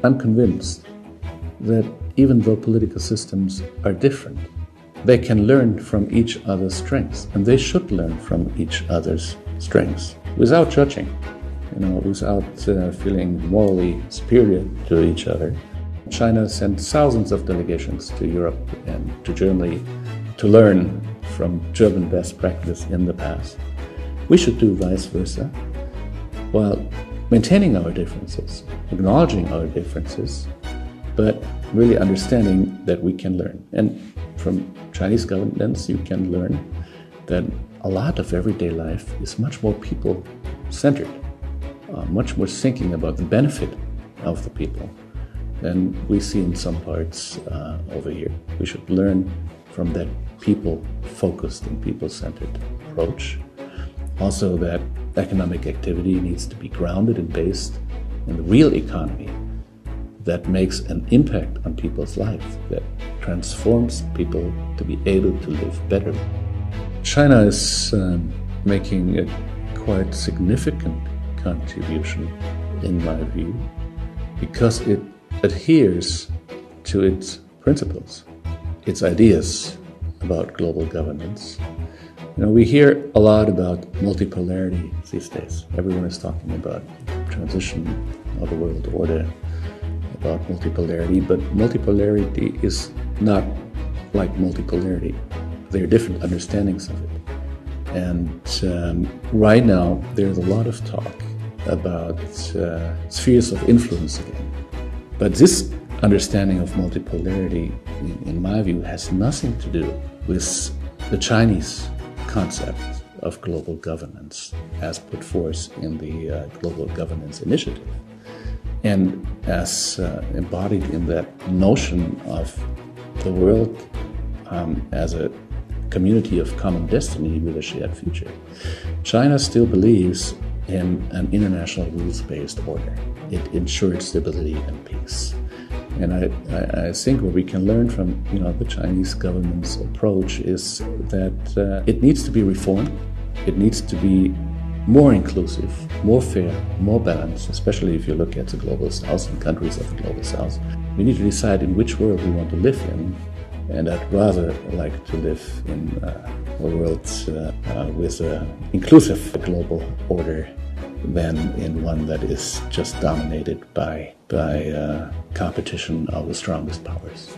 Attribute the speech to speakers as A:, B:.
A: I'm convinced that even though political systems are different, they can learn from each other's strengths, and they should learn from each other's strengths without judging, without feeling morally superior to each other. China sent thousands of delegations to Europe and to Germany to learn from German best practice in the past. We should do vice versa, while maintaining our differences, acknowledging our differences, but really understanding that we can learn. And from Chinese governance, you can learn that a lot of everyday life is much more people-centered, much more thinking about the benefit of the people than we see in some parts over here. We should learn from that people-focused and people-centered approach. Also, that economic activity needs to be grounded and based in the real economy that makes an impact on people's life, that transforms people to be able to live better. China is making a quite significant contribution, in my view, because it adheres to its principles, its ideas about global governance. We hear a lot about multipolarity these days. Everyone is talking about transition of the world order, about multipolarity, but multipolarity is not like multipolarity. There are different understandings of it. And right now, there's a lot of talk about spheres of influence again. But this understanding of multipolarity, in my view, has nothing to do with the Chinese concept of global governance as put forth in the Global Governance Initiative, and as embodied in that notion of the world as a community of common destiny with a shared future. China still believes in an international rules-based order. It ensures stability and peace. And I think what we can learn from the Chinese government's approach is that it needs to be reformed. It needs to be more inclusive, more fair, more balanced, especially if you look at the Global South and countries of the Global South. We need to decide in which world we want to live in, and I'd rather like to live in a world with an inclusive global order than in one that is just dominated by competition of the strongest powers.